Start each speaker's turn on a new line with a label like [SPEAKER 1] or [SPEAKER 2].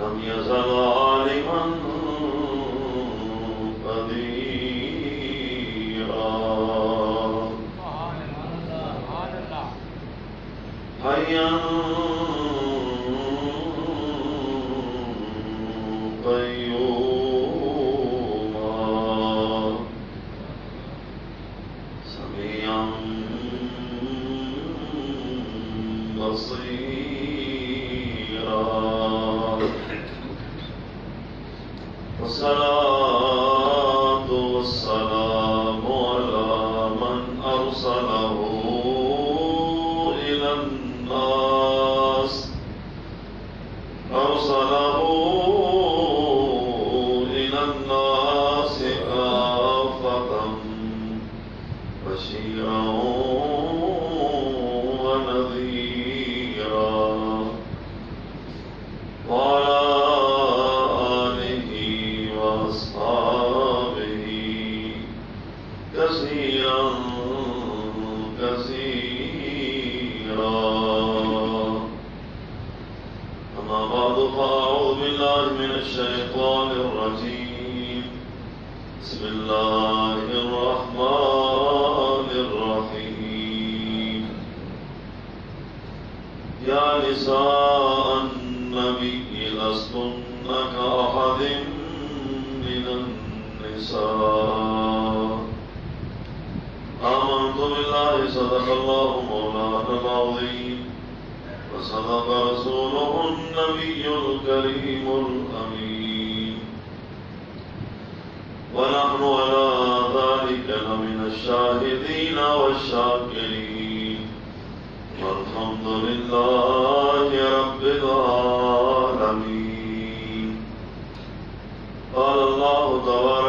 [SPEAKER 1] لم يزل عالما قديرا حيا قيوما سميعا بصيرا والصلاة والسلام على من أرسله إلى الناس كافة بشيرا ونذيرا وعلى آله وأصحابه كثيرا كثيرا أما بعد فأعوذ بالله من الشيطان الرجيم بسم الله الرحمن الرحيم يا نساء النبي لستن كأحد من النساء آمنت بالله صدق الله مولانا العظيم وصدق رسوله النبي الكريم الأمين ونحن على ذلك لمن الشاهدين والشاكرين والحمد لله رب العالمين قال الله تبارك